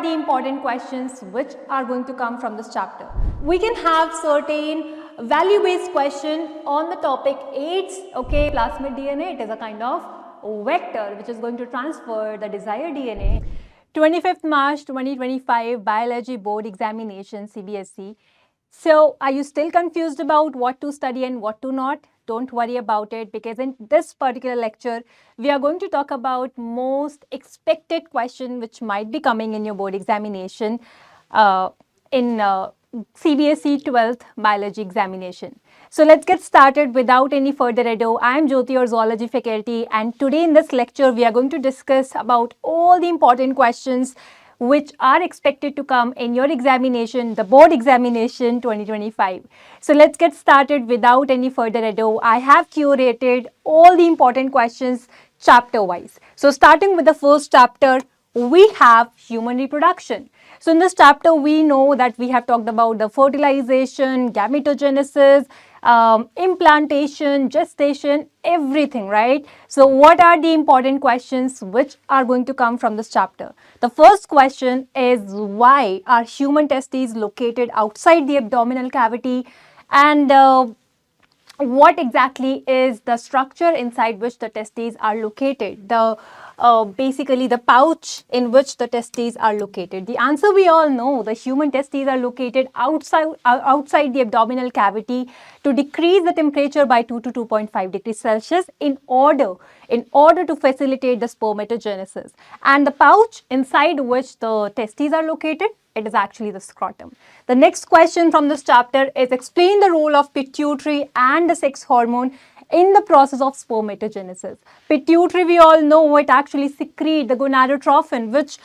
are the important questions which are going to come from this chapter? We can have certain value-based question on the topic AIDS, okay, plasmid DNA. It is a kind of vector which is going to transfer the desired DNA. 25th March 2025 Biology Board Examination, CBSE. So, are you still confused about what to study and what to not? Don't worry about it, because in this particular lecture, we are going to talk about most expected question which might be coming in your board examination in CBSE 12th Biology examination. So let's get started without any further ado. I am Jyoti, your zoology faculty, and today in this lecture, we are going to discuss about all the important questions which are expected to come in your examination, the board examination 2025. So let's get started without any further ado. I have curated all the important questions chapter wise. So starting with the first chapter, we have human reproduction. So in this chapter, we know that we have talked about the fertilization, gametogenesis, implantation, gestation, everything, right? So what are the important questions which are going to come from this chapter? The first question is, why are human testes located outside the abdominal cavity, and what exactly is the structure inside which the testes are located? Basically the pouch in which the testes are located. The answer we all know, the human testes are located outside the abdominal cavity to decrease the temperature by 2 to 2.5 degrees Celsius in order to facilitate the spermatogenesis. And the pouch inside which the testes are located, it is actually the scrotum. The next question from this chapter is, explain the role of pituitary and the sex hormone in the process of spermatogenesis. Pituitary, we all know, it actually secretes the gonadotrophin, which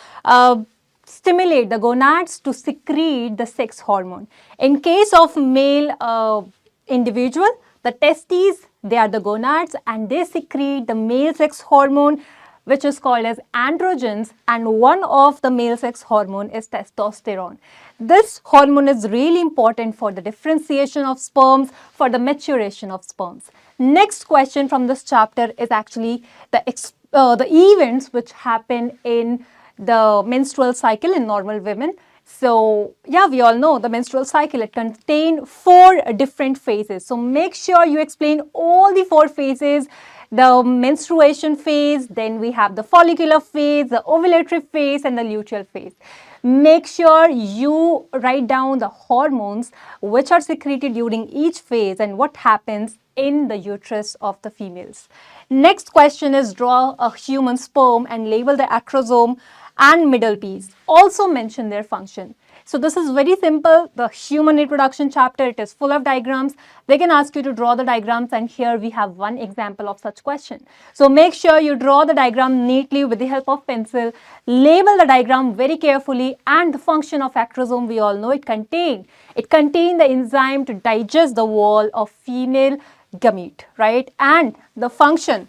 stimulate the gonads to secrete the sex hormone. In case of male individual, the testes, they are the gonads and they secrete the male sex hormone, which is called as androgens, and one of the male sex hormone is testosterone. This hormone is really important for the differentiation of sperms, for the maturation of sperms. Next question from this chapter is actually the events which happen in the menstrual cycle in normal women. So yeah, we all know the menstrual cycle, it contains 4 different phases. So make sure you explain all the 4 phases. The menstruation phase, then we have the follicular phase, the ovulatory phase, and the luteal phase. Make sure you write down the hormones which are secreted during each phase and what happens in the uterus of the females. Next question is, draw a human sperm and label the acrosome and middle piece. Also mention their function. So this is very simple. The human reproduction chapter, it is full of diagrams. They can ask you to draw the diagrams, and here we have one example of such question. So make sure you draw the diagram neatly with the help of pencil. Label the diagram very carefully, and the function of acrosome, we all know, it contain the enzyme to digest the wall of female gamete, right? And the function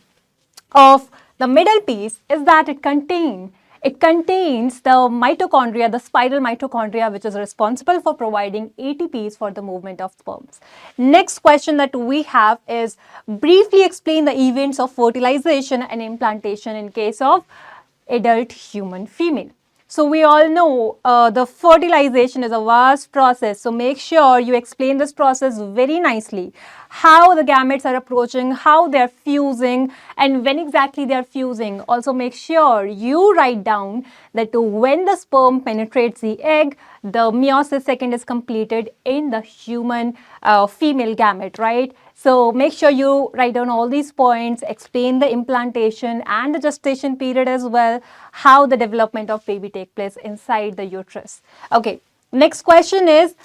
of the middle piece is that it contains the mitochondria, the spiral mitochondria, which is responsible for providing ATPs for the movement of sperms. Next question that we have is, briefly explain the events of fertilization and implantation in case of adult human female. So we all know the fertilization is a vast process. So make sure you explain this process very nicely. How the gametes are approaching, how they are fusing, and when exactly they are fusing. Also make sure you write down that when the sperm penetrates the egg, the meiosis second is completed in the human female gamete, right? So make sure you write down all these points, explain the implantation and the gestation period as well, how the development of baby takes place inside the uterus. Okay, next question is,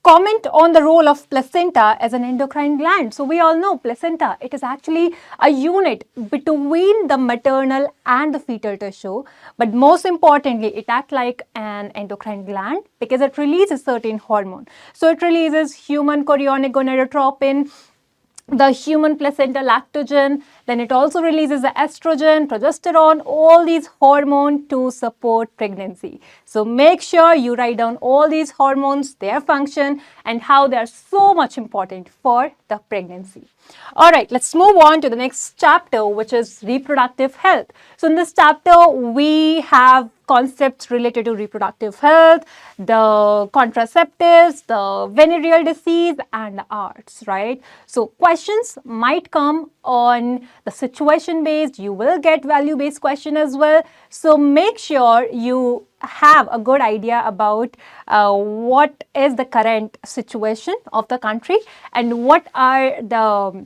comment on the role of placenta as an endocrine gland. So we all know placenta, it is actually a unit between the maternal and the fetal tissue, but most importantly, it acts like an endocrine gland because it releases certain hormone. So it releases human chorionic gonadotropin, the human placenta lactogen, Then it also releases the estrogen, progesterone, all these hormones to support pregnancy. So make sure you write down all these hormones, their function, and how they are so much important for the pregnancy. All right, let's move on to the next chapter, which is reproductive health. So in this chapter, we have concepts related to reproductive health, the contraceptives, the venereal disease, and the arts, right? So questions might come on the situation based. You will get value based question as well. So make sure you have a good idea about what is the current situation of the country and what are the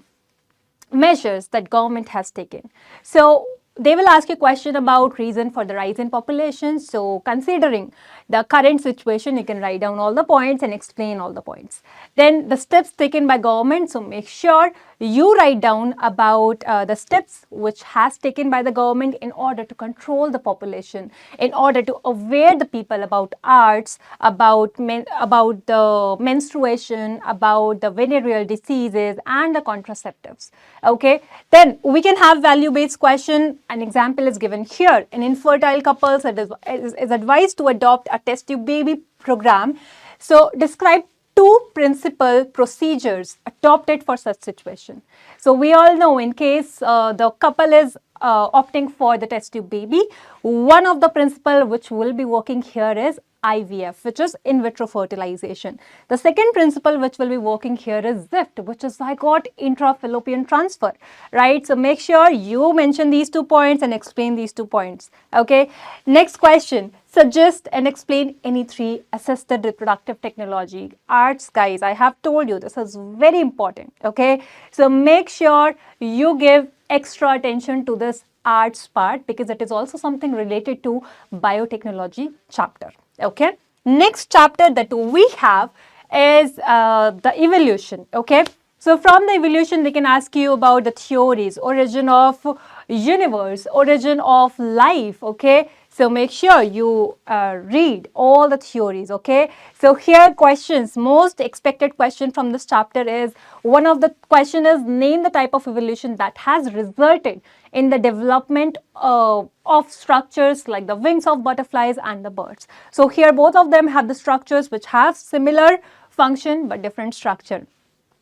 measures that government has taken. So they will ask you a question about reason for the rise in population. So considering the current situation, you can write down all the points and explain all the points. Then the steps taken by government. So make sure you write down about the steps which has taken by the government in order to control the population, in order to aware the people about arts, about the menstruation, about the venereal diseases and the contraceptives. Okay, then we can have value-based question. An example is given here. In infertile couples, it is advised to adopt a test tube baby program. So describe two principal procedures adopted for such situation. So we all know, in case the couple is opting for the test tube baby, one of the principle which will be working here is IVF, which is in vitro fertilization. The second principle which will be working here is ZIFT, which is zygote intra-fallopian transfer, right? So make sure you mention these 2 points and explain these 2 points. Okay. Next question. Suggest and explain any 3 assisted reproductive technology. Arts, guys, I have told you this is very important. Okay. So make sure you give extra attention to this arts part because it is also something related to biotechnology chapter. Okay. Next chapter that we have is the evolution. Okay. So from the evolution, they can ask you about the theories, origin of universe, origin of life. Okay. So make sure you read all the theories. Okay. So here questions, most expected question from this chapter is, one of the question is, name the type of evolution that has resulted in the development of structures like the wings of butterflies and the birds. So here both of them have the structures which have similar function but different structure.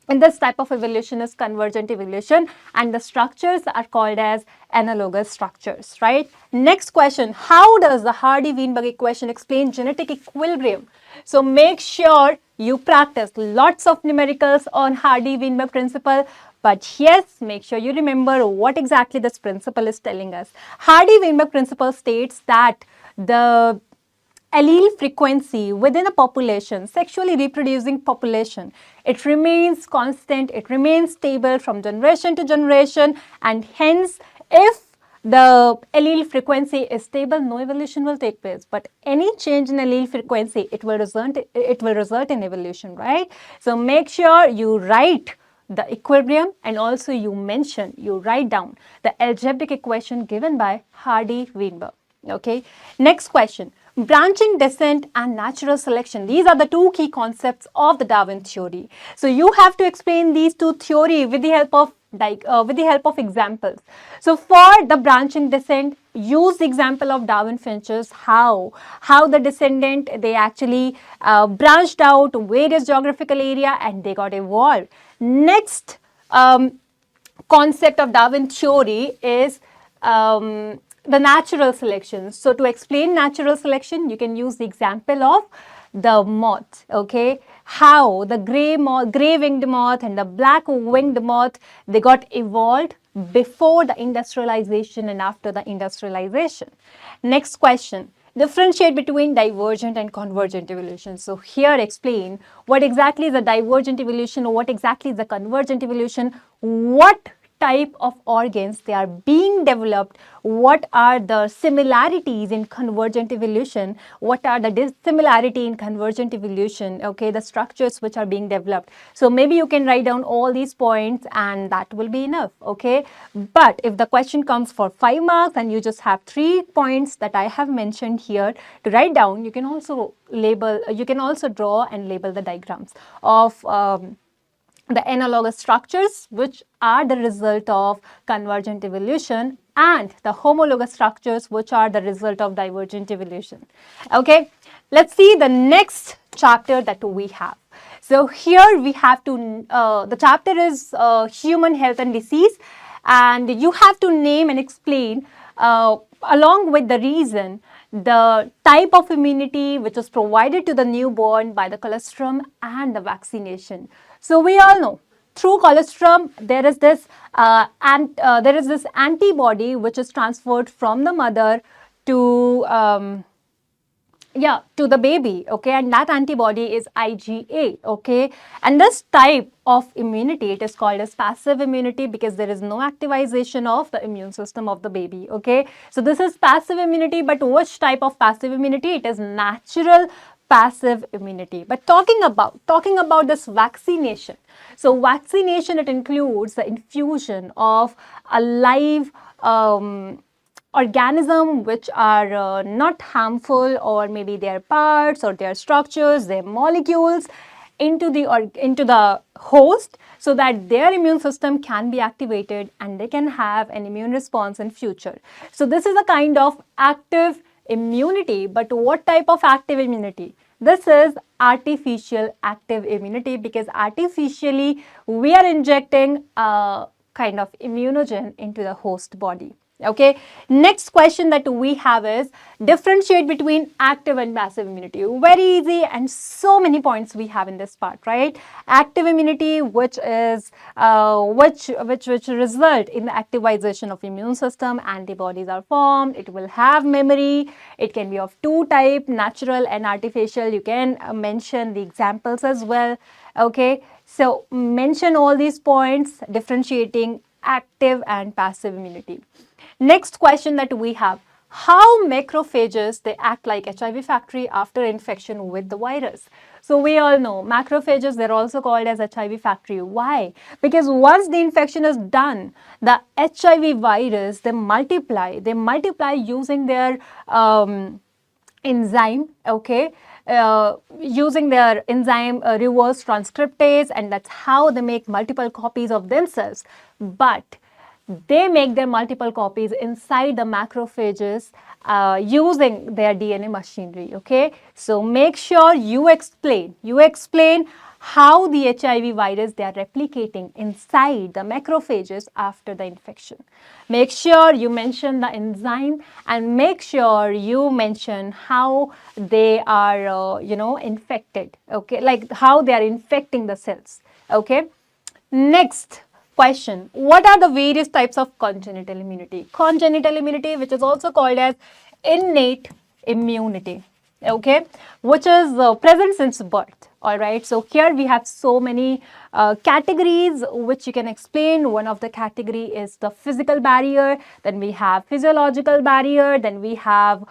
And this type of evolution is convergent evolution, and the structures are called as analogous structures, right? Next question, how does the Hardy-Weinberg equation explain genetic equilibrium? So make sure you practice lots of numericals on Hardy-Weinberg principle. But yes, make sure you remember what exactly this principle is telling us. Hardy-Weinberg principle states that the allele frequency within a population, sexually reproducing population, it remains constant, it remains stable from generation to generation, and hence if the allele frequency is stable, no evolution will take place. But any change in allele frequency, it will result in evolution, right? So make sure you write the equilibrium and also you write down the algebraic equation given by Hardy-Weinberg. Okay. Next question. Branching descent and natural selection. These are the 2 key concepts of the Darwin theory. So you have to explain these 2 theories with the help of examples. So for the branching descent, use the example of Darwin finches, how the descendant, they actually branched out various geographical area and they got evolved. Next concept of Darwin theory is the natural selection. So to explain natural selection, you can use the example of the moth. Okay, how the gray-winged moth and the black-winged moth, they got evolved before the industrialization and after the industrialization. Next question. Differentiate between divergent and convergent evolution. So here explain what exactly is the divergent evolution or what exactly is the convergent evolution, what type of organs they are being developed, what are the similarities in convergent evolution, what are the dissimilarity in convergent evolution, okay, the structures which are being developed. So maybe you can write down all these points and that will be enough, okay. But if the question comes for 5 marks and you just have 3 points that I have mentioned here to write down, you can also draw and label the diagrams of the analogous structures which are the result of convergent evolution, and the homologous structures which are the result of divergent evolution. Okay, let's see the next chapter that we have. So here we have to, the chapter is human health and disease, and you have to name and explain along with the reason the type of immunity which is provided to the newborn by the colostrum and the vaccination. So we all know through colostrum there is this antibody which is transferred from the mother to to the baby, okay, and that antibody is IgA, okay, and this type of immunity, it is called as passive immunity because there is no activization of the immune system of the baby, okay. So this is passive immunity, but which type of passive immunity? It is natural passive immunity. But talking about this vaccination, so vaccination, it includes the infusion of a live organism which are not harmful, or maybe their parts or their structures, their molecules into the host, so that their immune system can be activated and they can have an immune response in future. So this is a kind of active immunity. But what type of active immunity? This is artificial active immunity, because artificially we are injecting a kind of immunogen into the host body. Okay, next question that we have is differentiate between active and passive immunity. Very easy, and so many points we have in this part, right? Active immunity, which is which result in the activization of immune system, antibodies are formed, it will have memory, it can be of two type, natural and artificial. You can mention the examples as well. Okay, so mention all these points differentiating active and passive immunity. Next question that we have, how macrophages, they act like HIV factory after infection with the virus. So we all know macrophages, they're also called as HIV factory. Why? Because once the infection is done, the HIV virus, they multiply using their enzyme, okay, using their enzyme reverse transcriptase, and that's how they make multiple copies of themselves. But they make their multiple copies inside the macrophages using their DNA machinery, okay. So make sure you explain how the HIV virus, they are replicating inside the macrophages after the infection. Make sure you mention the enzyme, and make sure you mention how they are infected, okay, like how they are infecting the cells, okay. Next question, what are the various types of congenital immunity? Congenital immunity, which is also called as innate immunity, okay, which is present since birth. All right, so here we have so many categories which you can explain. One of the category is the physical barrier, then we have physiological barrier, then we have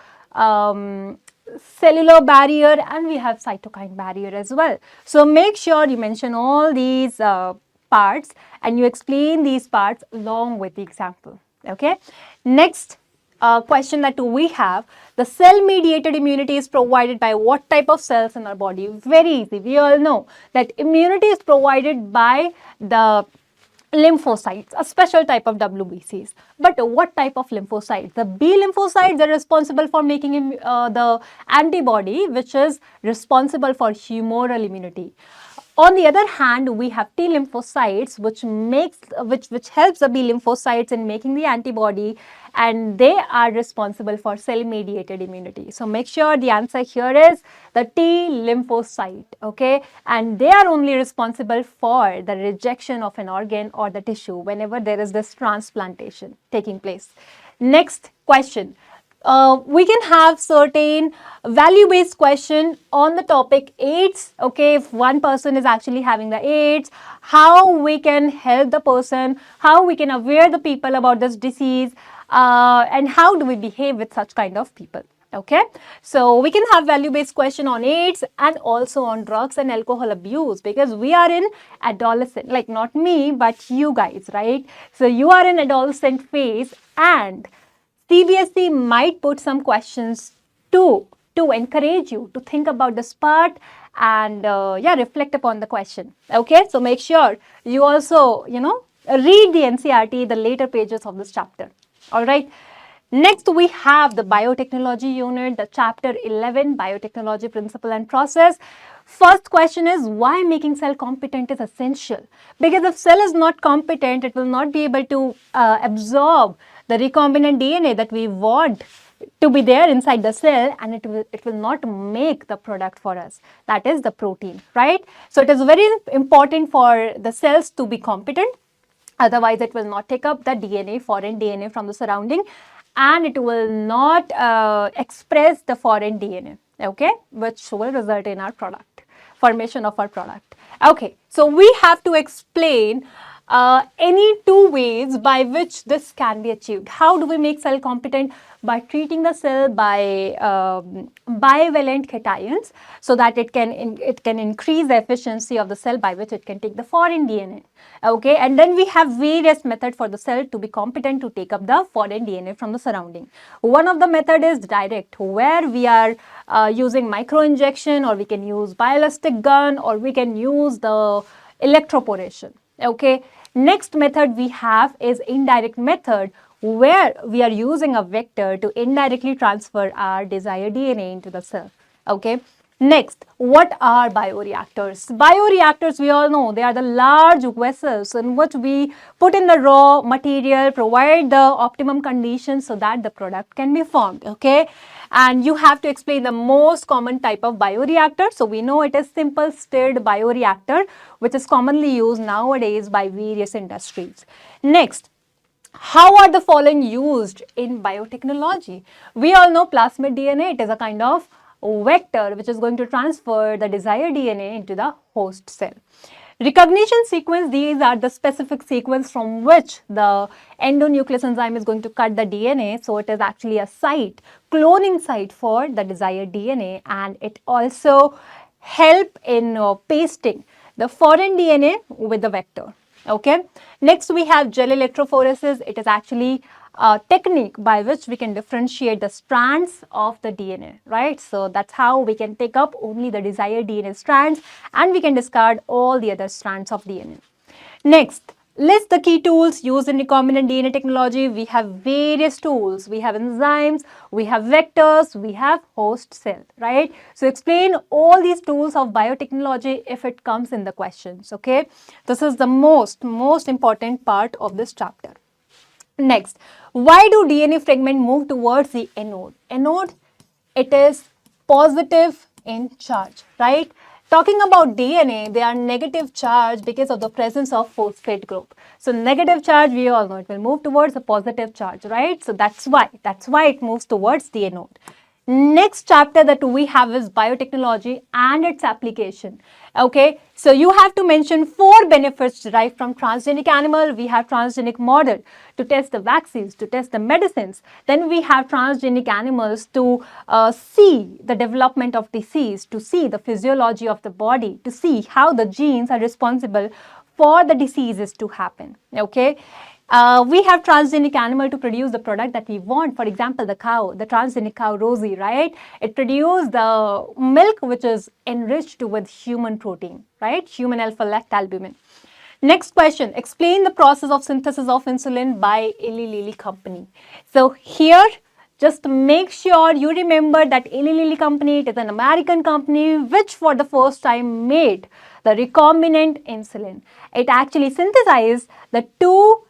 cellular barrier, and we have cytokine barrier as well. So make sure you mention all these parts and you explain these parts along with the example, okay. Next question that we have, the cell mediated immunity is provided by what type of cells in our body? Very easy, we all know that immunity is provided by the lymphocytes, a special type of WBCs. But what type of lymphocytes? The B lymphocytes are responsible for making the antibody which is responsible for humoral immunity. On the other hand, we have T lymphocytes which helps the B lymphocytes in making the antibody, and they are responsible for cell mediated immunity. So make sure the answer here is the T lymphocyte, okay, and they are only responsible for the rejection of an organ or the tissue whenever there is this transplantation taking place. Next question. We can have certain value-based question on the topic AIDS, okay, if one person is actually having the AIDS, how we can help the person, how we can aware the people about this disease, and how do we behave with such kind of people, okay. So we can have value-based question on AIDS and also on drugs and alcohol abuse, because we are in adolescent, like not me, but you guys, right? So you are in adolescent phase, and CBSE might put some questions to to encourage you to think about this part and yeah, reflect upon the question. Okay, so make sure you also, read the NCERT, the later pages of this chapter. All right. Next, we have the biotechnology unit, the chapter 11, biotechnology principle and process. First question is, why making cell competent is essential? Because if cell is not competent, it will not be able to absorb the recombinant DNA that we want to be there inside the cell, and it will not make the product for us, that is the protein, right? So it is very important for the cells to be competent, otherwise it will not take up the DNA, foreign DNA from the surrounding, and it will not express the foreign DNA, okay, which will result in our product, formation of our product. Okay, so we have to explain any two ways by which this can be achieved. How do we make cell competent? By treating the cell by bivalent cations, so that it can increase the efficiency of the cell by which it can take the foreign DNA. Okay, and then we have various methods for the cell to be competent to take up the foreign DNA from the surrounding. One of the method is direct, where we are using microinjection, or we can use bioelastic gun, or we can use the electroporation. Okay, next method we have is indirect method, where we are using a vector to indirectly transfer our desired DNA into the cell. Okay. Next, what are bioreactors? Bioreactors, we all know, they are the large vessels in which we put in the raw material, provide the optimum conditions so that the product can be formed. Okay, and you have to explain the most common type of bioreactor. So we know it is simple stirred bioreactor, which is commonly used nowadays by various industries. Next, how are the following used in biotechnology? We all know plasmid DNA, it is a kind of vector which is going to transfer the desired DNA into the host cell. Recognition sequence, these are the specific sequence from which the endonuclease enzyme is going to cut the DNA. So it is actually a site, cloning site for the desired DNA, and it also help in pasting the foreign DNA with the vector. Okay. Next, we have gel electrophoresis. It is actually a technique by which we can differentiate the strands of the DNA, right? So that's how we can take up only the desired DNA strands, and we can discard all the other strands of DNA. Next, list the key tools used in recombinant DNA technology. We have various tools. We have enzymes, we have vectors, we have host cell, right? So explain all these tools of biotechnology if it comes in the questions, okay? This is the most important part of this chapter. Next, why do DNA fragment move towards the anode? Anode, it is positive in charge, right? Talking about DNA, they are negative charge because of the presence of phosphate group. So negative charge, we all know, it will move towards a positive charge, right? So that's why it moves towards the anode. Next chapter that we have is biotechnology and its application. Okay, so you have to mention 4 benefits derived from transgenic animal. We have transgenic model to test the vaccines, to test the medicines. Then we have transgenic animals to see the development of disease, to see the physiology of the body, to see how the genes are responsible for the diseases to happen. Okay. We have transgenic animal to produce the product that we want. For example, the cow, the transgenic cow Rosie, right? It produces the milk which is enriched with human protein, right? Human alpha-lactalbumin. Next question, explain the process of synthesis of insulin by Eli Lilly company. So here, just make sure you remember that Eli Lilly company, it is an American company which for the first time made the recombinant insulin. It actually synthesized the 2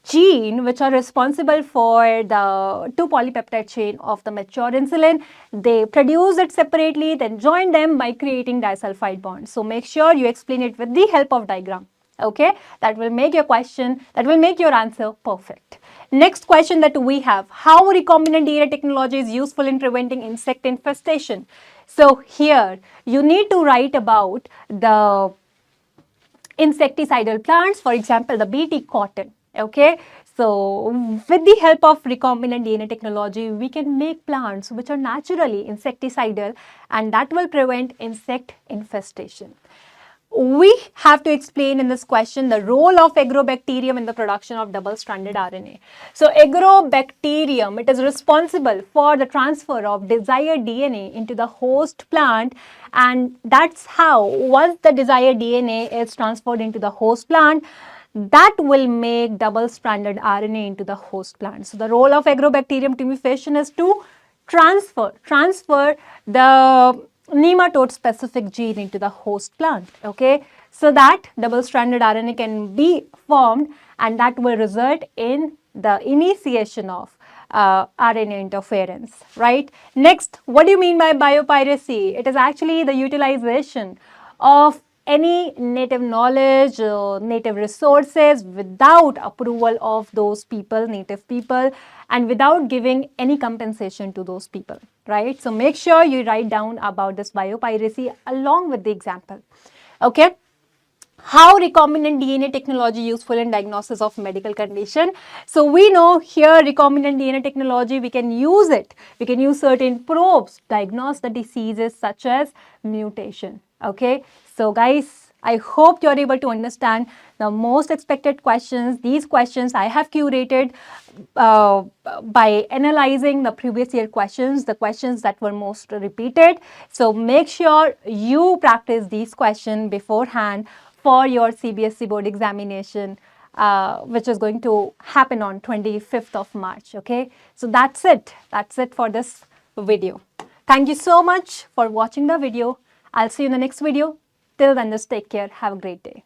gene which are responsible for the 2 polypeptide chain of the mature insulin. They produce it separately, then join them by creating disulfide bonds. So make sure you explain it with the help of diagram. Okay, that will make your question, that will make your answer perfect. Next question that we have, how recombinant DNA technology is useful in preventing insect infestation? So here you need to write about the insecticidal plants, for example, the BT cotton. Okay, so with the help of recombinant DNA technology, we can make plants which are naturally insecticidal, and that will prevent insect infestation. we have to explain in this question the role of agrobacterium in the production of double-stranded RNA. So agrobacterium, it is responsible for the transfer of desired DNA into the host plant, and that's how once the desired DNA is transferred into the host plant, that will make double-stranded RNA into the host plant. So the role of agrobacterium typhimufascion is to transfer the nematode specific gene into the host plant, okay, so that double-stranded RNA can be formed, and that will result in the initiation of RNA interference, right? Next, what do you mean by biopiracy? It is actually the utilization of any native knowledge, native resources without approval of those people, native people, and without giving any compensation to those people, right? So make sure you write down about this biopiracy along with the example, okay? How recombinant DNA technology useful in diagnosis of medical condition? So we know here recombinant DNA technology, we can use it. We can use certain probes, diagnose the diseases such as mutation. Okay. So guys, I hope you are able to understand the most expected questions. These questions I have curated by analyzing the previous year questions, the questions that were most repeated. So make sure you practice these questions beforehand for your CBSE board examination, which is going to happen on 25th of March, okay? So that's it. That's it for this video. Thank you so much for watching the video. I'll see you in the next video. Till then, just take care. Have a great day.